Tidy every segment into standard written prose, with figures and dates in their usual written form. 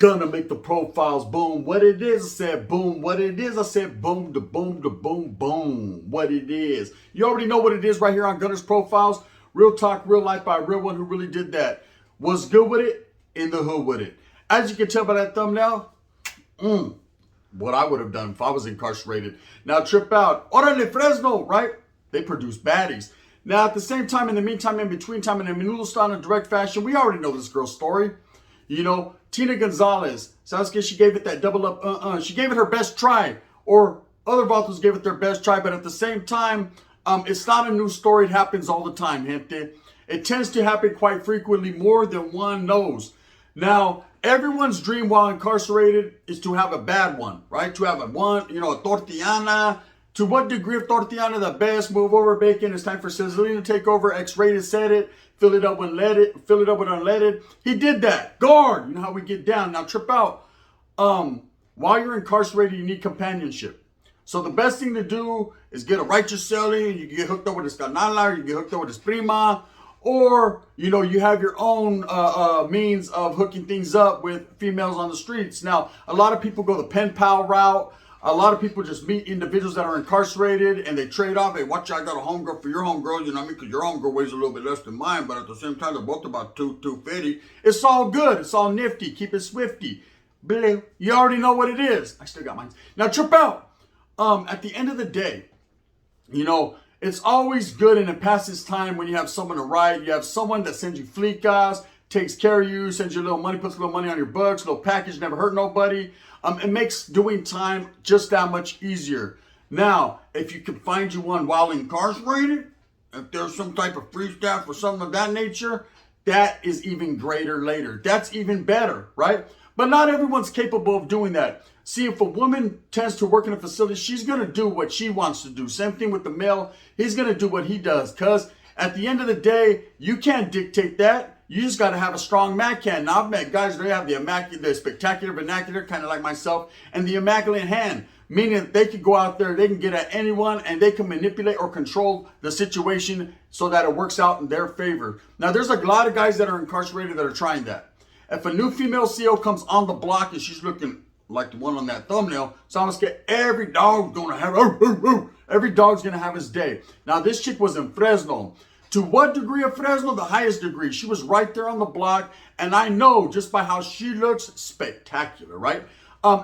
gonna make the profiles boom. What it is, I said boom. What it is, I said boom, the boom, the boom, boom. What it is. You already know what it is right here on Gunner's Profiles. Real talk, real life by a real one who really did that. Was good with it, in the hood with it. As you can tell by that thumbnail, what I would have done if I was incarcerated. Now trip out. Orale Fresno, right? They produce baddies. Now at the same time, in the meantime, in between time, in a menudo style and direct fashion, we already know this girl's story. You know, Tina Gonzalez, Sasuke, she gave it that double up, she gave it her best try. Or other vatos gave it their best try, but at the same time, it's not a new story. It happens all the time, gente. It tends to happen quite frequently, more than one knows. Now, everyone's dream while incarcerated is to have a bad one, right? To have a tortillana. To what degree of tortillana the best? Move over, bacon. It's time for Sizzling to take over. X-rated said it. Fill it up with unleaded. He did that. Guard. You know how we get down. Now trip out. While you're incarcerated, you need companionship. So the best thing to do is get a righteous celly. You can get hooked up with his canala, or you get hooked up with his prima, or you have your own means of hooking things up with females on the streets. Now, a lot of people go the pen pal route. A lot of people just meet individuals that are incarcerated and they trade off. Hey, watch out, I got a homegirl for your homegirl, you know what I mean? Because your homegirl weighs a little bit less than mine, but at the same time, they're both about 250. It's all good. It's all nifty. Keep it swifty. Bleh. You already know what it is. I still got mine. Now, trip out. At the end of the day, it's always good and it passes time when you have someone to ride. You have someone that sends you flicas, takes care of you, sends you a little money, puts a little money on your books, a little package, never hurt nobody. It makes doing time just that much easier. Now, if you can find you one while incarcerated, if there's some type of free staff or something of that nature, that is even greater later. That's even better, right? But not everyone's capable of doing that. See, if a woman tends to work in a facility, she's going to do what she wants to do. Same thing with the male. He's going to do what he does. Because at the end of the day, you can't dictate that. You just got to have a strong Mac can. Now, I've met guys that have the spectacular vernacular, kind of like myself, and the immaculate hand, meaning that they can go out there, they can get at anyone, and they can manipulate or control the situation so that it works out in their favor. Now, there's a lot of guys that are incarcerated that are trying that. If a new female CO comes on the block and she's looking like the one on that thumbnail, so I'm going to say every dog's going to have, every dog's going to have his day. Now, this chick was in Fresno. To what degree of Fresno? The highest degree. She was right there on the block. And I know just by how she looks, spectacular, right?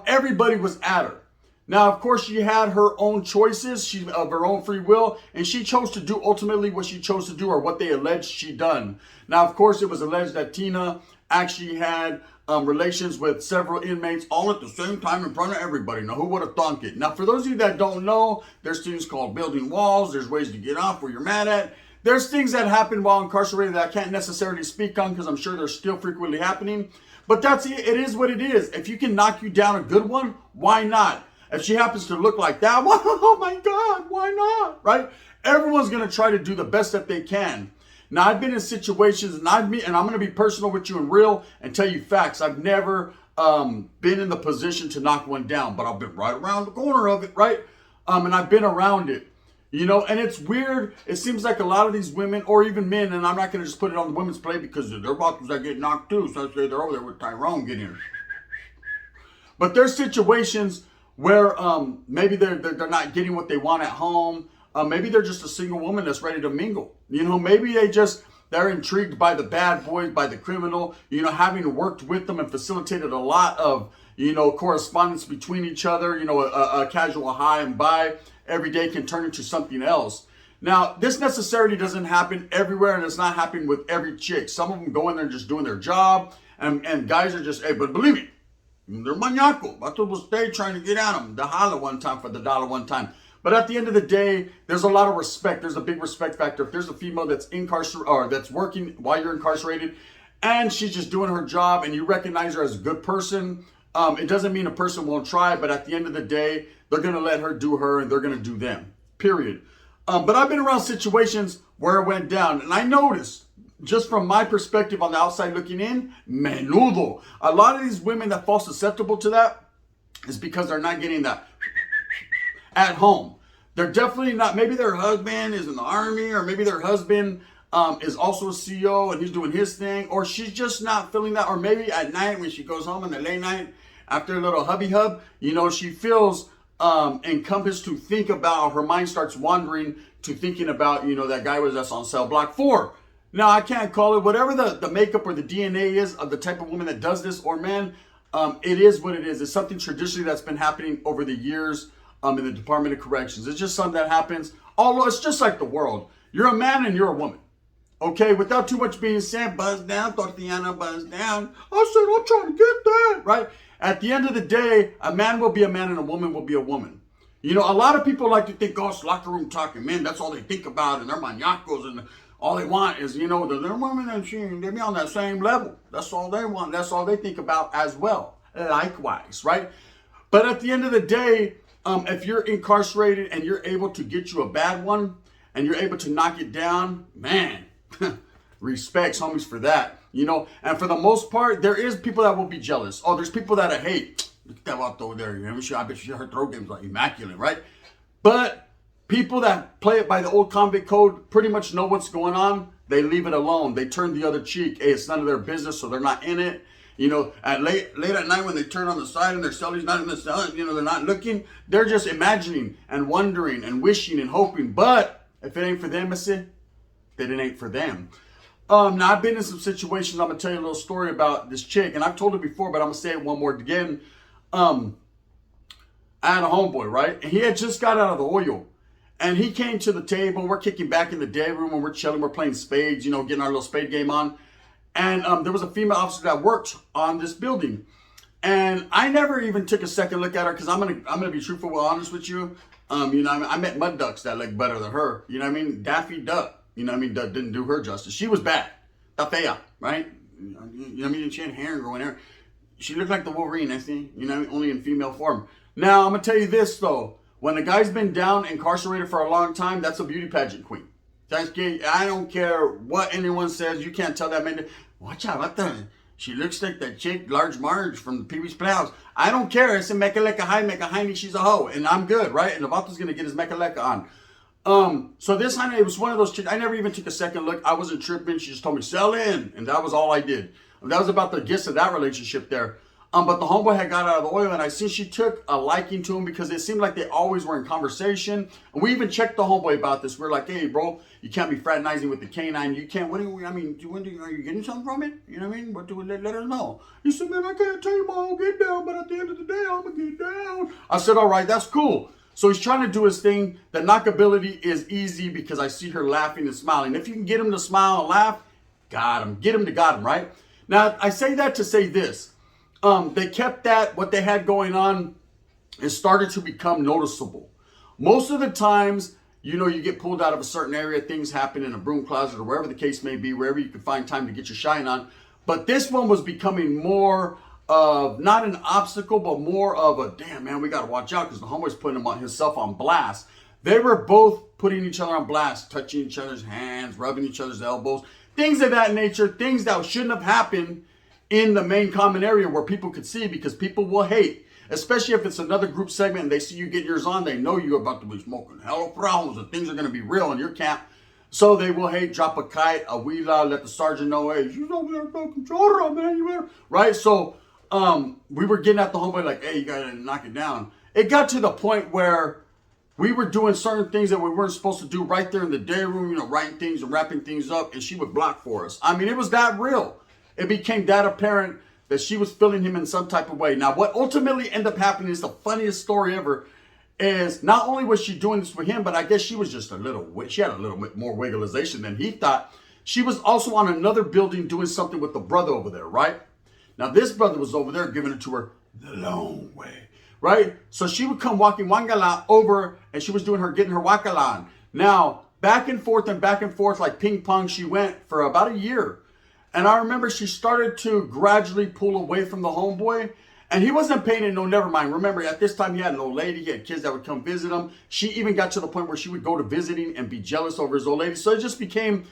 Everybody was at her. Now, of course, she had her own choices. She of her own free will. And she chose to do ultimately what she chose to do or what they alleged she done. Now, of course, it was alleged that Tina actually had relations with several inmates all at the same time in front of everybody. Now, who would have thunk it? Now, for those of you that don't know, there's things called building walls. There's ways to get off where you're mad at. There's things that happen while incarcerated that I can't necessarily speak on because I'm sure they're still frequently happening. But it is what it is. If you can knock you down a good one, why not? If she happens to look like that, oh my God, why not? Right? Everyone's going to try to do the best that they can. Now, I've been in situations, and I'm going to be personal with you and real and tell you facts. I've never been in the position to knock one down, but I've been right around the corner of it, right? And I've been around it. And it's weird. It seems like a lot of these women, or even men, and I'm not going to just put it on the women's plate because they're about to get knocked too. So I say they're over there with Tyrone getting. But there's situations where maybe they're not getting what they want at home. Maybe they're just a single woman that's ready to mingle. Maybe they're intrigued by the bad boys, by the criminal. Having worked with them and facilitated a lot of correspondence between each other. A casual hi and bye every day can turn into something else. Now, this necessarily doesn't happen everywhere, and it's not happening with every chick. Some of them go in there just doing their job, and guys are just, hey, but believe me, they're maniaco. Vatos will stay trying to get at them. The holla one time for the dollar one time. But at the end of the day, there's a lot of respect. There's a big respect factor. If there's a female that's incarcerated or that's working while you're incarcerated, and she's just doing her job, and you recognize her as a good person, it doesn't mean a person won't try, but at the end of the day, they're going to let her do her and they're going to do them, period. But I've been around situations where it went down, and I noticed, just from my perspective on the outside looking in, menudo. A lot of these women that fall susceptible to that is because they're not getting that at home. They're definitely not, maybe their husband is in the army, or maybe their husband is also a CEO and he's doing his thing, or she's just not feeling that, or maybe at night when she goes home in the late night after a little hubby hub, she feels encompassed to think about, her mind starts wandering to thinking about, that guy was that's on cell block 4. Now, I can't call it whatever the makeup or the DNA is of the type of woman that does this, or man, it is what it is. It's something traditionally that's been happening over the years in the Department of Corrections. It's just something that happens. Although it's just like the world. You're a man and you're a woman. Okay, without too much being said, buzz down, Tortiana, buzz down. I said, I'm trying to get that, right? At the end of the day, a man will be a man and a woman will be a woman. A lot of people like to think, oh, it's locker room talking, man, that's all they think about, and they're maniacos, and all they want is, they're women and they be on that same level. That's all they want. That's all they think about as well. Likewise, right? But at the end of the day, if you're incarcerated and you're able to get you a bad one, and you're able to knock it down, man, respects homies for that, and for the most part, there is people that will be jealous. Oh, there's people that I hate. Look at that out over there. I bet her throw game's like immaculate, right? But people that play it by the old convict code pretty much know what's going on. They leave it alone. They turn the other cheek. Hey, it's none of their business, so they're not in it. At late at night when they turn on the side and their celly's not in the cell, they're not looking. They're just imagining and wondering and wishing and hoping. But if it ain't for them, then it ain't for them. Now, I've been in some situations. I'm going to tell you a little story about this chick. And I've told it before, but I'm going to say it one more again. I had a homeboy, right? And he had just got out of the oil. And he came to the table. We're kicking back in the day room and we're chilling. We're playing spades, getting our little spade game on. And there was a female officer that worked on this building. And I never even took a second look at her because I'm gonna be truthful and honest with you. I met mud ducks that look better than her. Daffy Duck. That didn't do her justice. She was bad. Ta fea, right? She had hair and growing hair. She looked like the Wolverine, I think. Only in female form. Now, I'm gonna tell you this though. When a guy's been down incarcerated for a long time, that's a beauty pageant queen. I don't care what anyone says. You can't tell that man. Watch out, what the? She looks like that chick, Large Marge from the Pee-wee's Playhouse. I don't care. It's a Mekaleka High, Meka Hiney, she's a hoe. And I'm good, right? And Levato's going to get his Mekaleka on. So this honey, it was one of those chicks. I never even took a second look. I wasn't tripping. She just told me, sell in. And that was all I did. That was about the gist of that relationship there. But the homeboy had got out of the oil, and I see she took a liking to him because it seemed like they always were in conversation. And we even checked the homeboy about this. We're like, hey, bro, you can't be fraternizing with the canine. You can't. Are you getting something from it? You know what I mean? What do we let us know? He said, man, I can't tell you my whole get down, but at the end of the day, I'm going to get down. I said, all right, that's cool. So he's trying to do his thing. The knockability is easy because I see her laughing and smiling. If you can get him to smile and laugh, got him. Get him to got him, right? Now, I say that to say this. They kept that, what they had going on, it started to become noticeable. Most of the times, you get pulled out of a certain area, things happen in a broom closet or wherever the case may be, wherever you can find time to get your shine on. But this one was becoming more of, not an obstacle, but more of a, damn, man, we got to watch out because the homeboy's putting himself on blast. They were both putting each other on blast, touching each other's hands, rubbing each other's elbows, things of that nature, things that shouldn't have happened in the main common area where people could see, because people will hate, especially if it's another group segment and they see you get yours on, they know you're about to be smoking hella problems and things are going to be real in your camp. So they will hate, drop a kite, a wheeler, let the sergeant know, hey, you over there fucking chorro, man, you better, right? So we were getting at the homeboy like, hey, you got to knock it down. It got to the point where we were doing certain things that we weren't supposed to do right there in the day room, writing things and wrapping things up, and she would block for us. I mean, it was that real. It became that apparent that she was feeling him in some type of way. Now, what ultimately ended up happening is the funniest story ever. Is not only was she doing this for him, but I guess she was just she had a little bit more wigglization than he thought. She was also on another building doing something with the brother over there, right? Now, this brother was over there giving it to her the long way, right? So she would come walking Wangala over, and she was doing getting her wakalan. Now, back and forth like ping pong, she went for about a year. And I remember she started to gradually pull away from the homeboy. And he wasn't paying it no never mind. Remember, at this time, he had an old lady. He had kids that would come visit him. She even got to the point where she would go to visiting and be jealous over his old lady. So it just became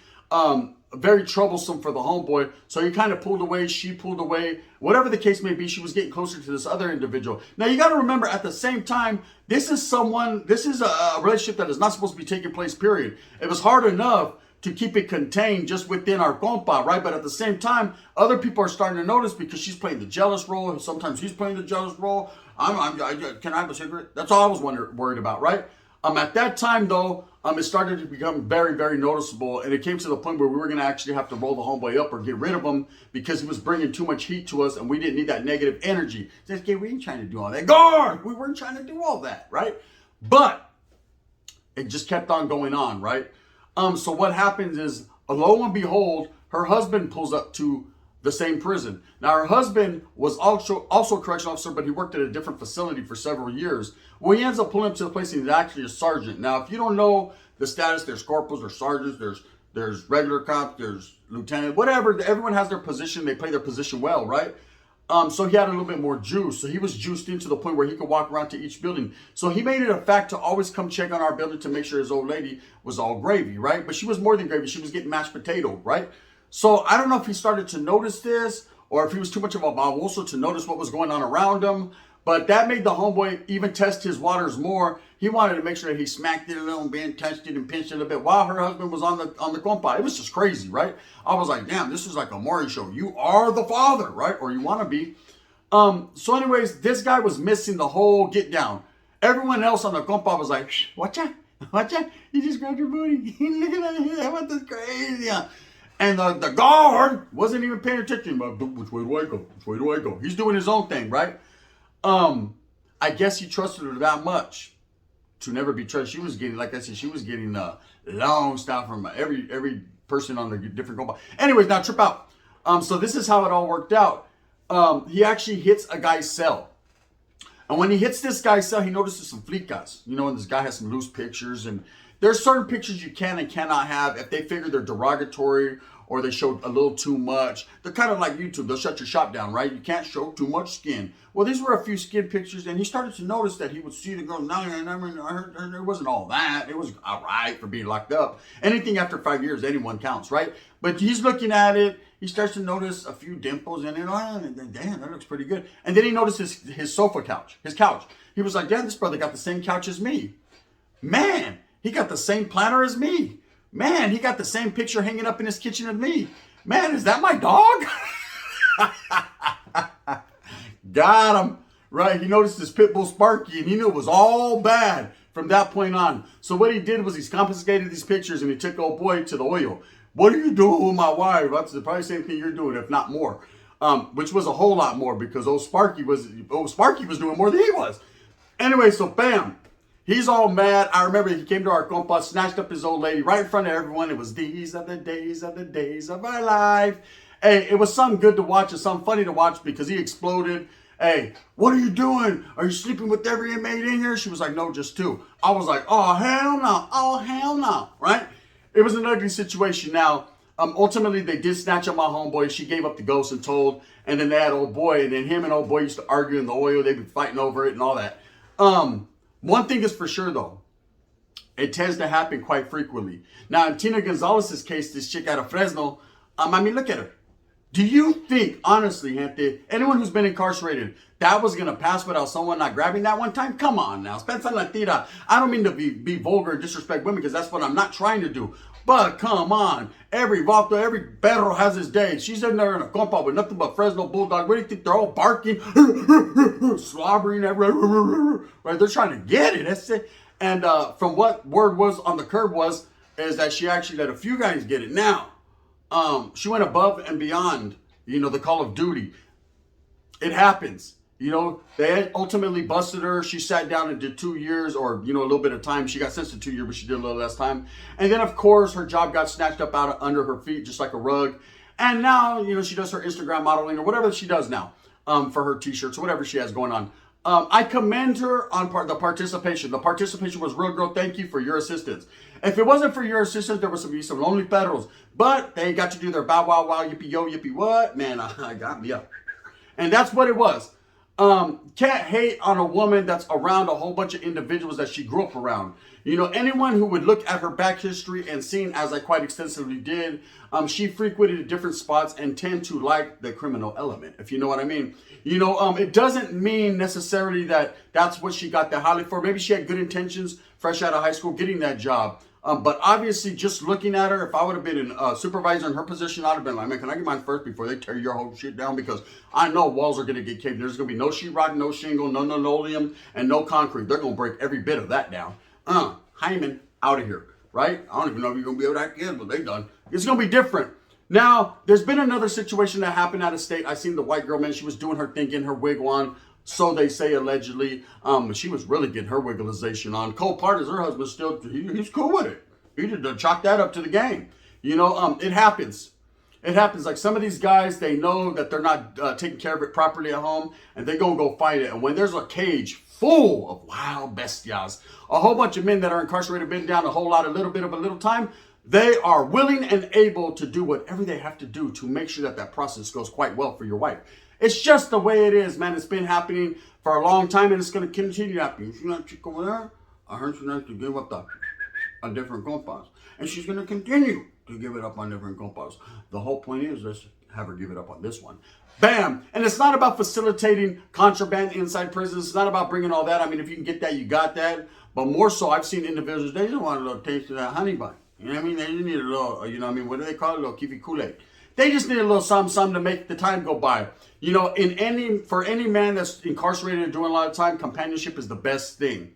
very troublesome for the homeboy. So he kind of pulled away. She pulled away. Whatever the case may be, she was getting closer to this other individual. Now, you got to remember, at the same time, this is a relationship that is not supposed to be taking place, period. It was hard enough to keep it contained just within our compa, right? But at the same time, other people are starting to notice because she's playing the jealous role, and sometimes he's playing the jealous role. Can I have a cigarette? That's all I was worried about, right? At that time, though, it started to become very, very noticeable, and it came to the point where we were going to actually have to roll the homeboy up or get rid of him because he was bringing too much heat to us, and we didn't need that negative energy. Says, "Okay, we ain't trying to do all that. Guard! We weren't trying to do all that, right?" But it just kept on going on, right? So what happens is, lo and behold, her husband pulls up to the same prison. Now, her husband was also a correctional officer, but he worked at a different facility for several years. Well, he ends up pulling up to the place, and he's actually a sergeant. Now, if you don't know the status, there's corporals, there's sergeants, there's regular cops, there's lieutenant, whatever. Everyone has their position. They play their position well, right? So he had a little bit more juice. So he was juiced into the point where he could walk around to each building. So he made it a fact to always come check on our building to make sure his old lady was all gravy, right? But she was more than gravy. She was getting mashed potato, right? So I don't know if he started to notice this or if he was too much of a baboso to notice what was going on around him. But that made the homeboy even test his waters more. He wanted to make sure that he smacked it a little bit, touched it, and pinched it a little bit while her husband was on the compa. It was just crazy, right? I was like, damn, this is like a Maury show. You are the father, right? Or you want to be. So anyways, this guy was missing the whole get down. Everyone else on the compa was like, watch out, watch out. You just grabbed your booty. Look at that. What this crazy. And the guard wasn't even paying attention. But which way do I go? Which way do I go? He's doing his own thing, right? I guess he trusted her that much to never be trusted. She was getting, like I said, she was getting long stuff from every person on the different compa. Anyways, now trip out. So this is how it all worked out. He actually hits a guy's cell. And when he hits this guy's cell, he notices some flicas. You know, and this guy has some loose pictures. And there's certain pictures you can and cannot have if they figure they're derogatory or they show a little too much. They're kind of like YouTube. They'll shut your shop down, right? You can't show too much skin. Well, these were a few skin pictures, and he started to notice that he would see the girl. No, it wasn't all that. It was all right for being locked up. Anything after 5 years, anyone counts, right? But he's looking at it. He starts to notice a few dimples in it. Oh, damn, that looks pretty good. And then he noticed his sofa couch, his couch. He was like, damn, this brother got the same couch as me. Man, he got the same planner as me. Man, he got the same picture hanging up in his kitchen as me. Man, is that my dog? Got him. Right, he noticed his pit bull Sparky, and he knew it was all bad from that point on. So what he did was he confiscated these pictures, and he took old boy to the oil. What are you doing with my wife? That's probably the same thing you're doing, if not more. Which was a whole lot more because old Sparky was doing more than he was. Anyway, so bam. He's all mad. I remember he came to our compa, snatched up his old lady right in front of everyone. It was these are the days of our life. Hey, it was something good to watch and something funny to watch because he exploded. Hey, what are you doing? Are you sleeping with every inmate in here? She was like, no, just two. I was like, oh, hell no. Oh, hell no. Right? It was an ugly situation. Now, ultimately, they did snatch up my homeboy. She gave up the ghost and told. And then they had old boy. And then him and old boy used to argue in the oil. They'd be fighting over it and all that. One thing is for sure, though. It tends to happen quite frequently. Now, in Tina Gonzalez's case, this chick out of Fresno, I mean, look at her. Do you think, honestly, gente, anyone who's been incarcerated, that was going to pass without someone not grabbing that one time? Come on now. Spensa la tira. I don't mean to be vulgar and disrespect women because that's what I'm not trying to do. But come on. Every vato, every perro has his day. She's in there in a compa with nothing but Fresno bulldog. What do you think? They're all barking, slobbering, right? They're trying to get it. That's it. And from what word was on the curb is that she actually let a few guys get it. Now, she went above and beyond, the call of duty. It happens. They ultimately busted her. She sat down and did 2 years or, a little bit of time. She got sentenced to 2 years, but she did a little less time. And then, of course, her job got snatched up out under her feet, just like a rug. And now, she does her Instagram modeling or whatever she does now for her t-shirts or whatever she has going on. I commend her on the participation. The participation was real, girl. Thank you for your assistance. If it wasn't for your assistance, there would be some lonely federals. But they got to do their bow, wow, wow, yippee, yo, yippee, what? Man, I got me up. And that's what it was. Can't hate on a woman that's around a whole bunch of individuals that she grew up around. Anyone who would look at her back history and seen, as I quite extensively did, she frequented different spots and tend to like the criminal element, if you know what I mean. It doesn't mean necessarily that that's what she got the highlight for. Maybe she had good intentions fresh out of high school getting that job. But obviously, just looking at her, if I would have been a supervisor in her position, I'd have been like, man, can I get mine first before they tear your whole shit down? Because I know walls are going to get caved. There's going to be no sheetrock, no shingle, no linoleum, and no concrete. They're going to break every bit of that down. Hyman, out of here, right? I don't even know if you're going to be able to get it, but they done. It's going to be different. Now, there's been another situation that happened out of state. I seen the white girl, man. She was doing her thing, getting her wig on. So they say, allegedly. She was really getting her wigglization on. Cole Parters, her husband, still, he's cool with it. He just chalk that up to the game. You know, it happens. It happens. Like some of these guys, they know that they're not taking care of it properly at home, and they go fight it. And when there's a cage full of wild bestias, a whole bunch of men that are incarcerated, been down a whole lot, a little bit of a little time, they are willing and able to do whatever they have to do to make sure that that process goes quite well for your wife. It's just the way it is, man. It's been happening for a long time, and it's going to continue happening. You see that chick over there? I heard she likes to give up on different compounds. And she's going to continue to give it up on different compounds. The whole point is, let's have her give it up on this one. Bam! And it's not about facilitating contraband inside prisons. It's not about bringing all that. I mean, if you can get that, you got that. But more so, I've seen individuals, they just want a little taste of that honey bun. You know what I mean? They just need a little, you know what I mean? What do they call it? A little Kiwi Kool-Aid. They just need a little something to make the time go by. You know, for any man that's incarcerated and doing a lot of time, companionship is the best thing.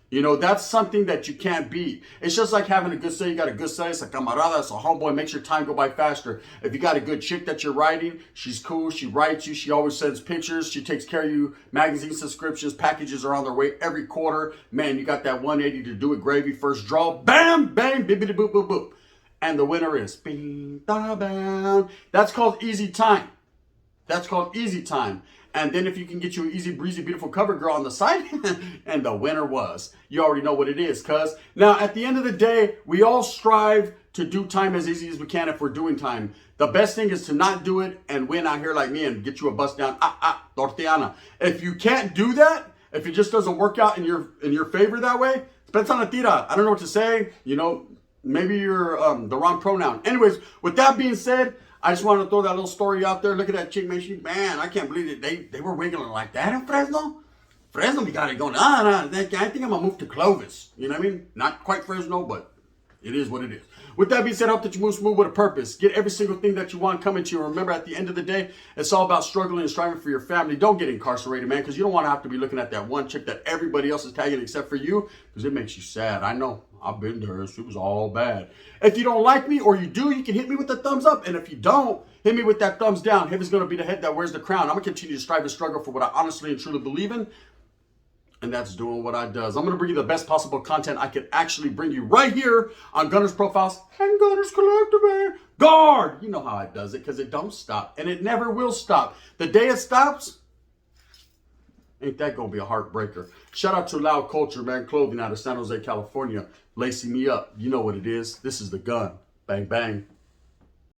You know, that's something that you can't beat. It's just like having a good say. You got a good say, it's a camarada, it's a homeboy, makes your time go by faster. If you got a good chick that you're writing, she's cool, she writes you, she always sends pictures, she takes care of you, magazine subscriptions, packages are on their way every quarter. Man, you got that 180 to do it gravy, first draw, bam, bang, bibbidi boop, boop, boop. And the winner is bing, da, bam. That's called easy time. That's called easy time. And then if you can get you an easy, breezy, beautiful cover girl on the side, and the winner was. You already know what it is, cuz. Now, at the end of the day, we all strive to do time as easy as we can if we're doing time. The best thing is to not do it and win out here like me and get you a bust down, tortillana. If you can't do that, if it just doesn't work out in your favor that way, pensana tira. I don't know what to say. You know, maybe you're the wrong pronoun. Anyways, with that being said, I just wanted to throw that little story out there. Look at that chick, man. Man, I can't believe it. They were wiggling like that in Fresno. Fresno, we got it going. I think I'm going to move to Clovis. You know what I mean? Not quite Fresno, but it is what it is. With that being said, I hope that you move smooth with a purpose. Get every single thing that you want coming to you. Remember, at the end of the day, it's all about struggling and striving for your family. Don't get incarcerated, man, because you don't want to have to be looking at that one chick that everybody else is tagging except for you, because it makes you sad. I know. I've been there. It was all bad. If you don't like me, or you do, you can hit me with the thumbs up. And if you don't, hit me with that thumbs down. Heaven's going to be the head that wears the crown. I'm going to continue to strive and struggle for what I honestly and truly believe in. And that's doing what I does. I'm going to bring you the best possible content I could actually bring you right here on Gunners Profiles and Gunners Collective. Guard! You know how it does it, because it don't stop. And it never will stop. The day it stops, ain't that going to be a heartbreaker. Shout out to Loud Culture, man. Clothing out of San Jose, California. Lacing me up. You know what it is. This is the gun. Bang, bang.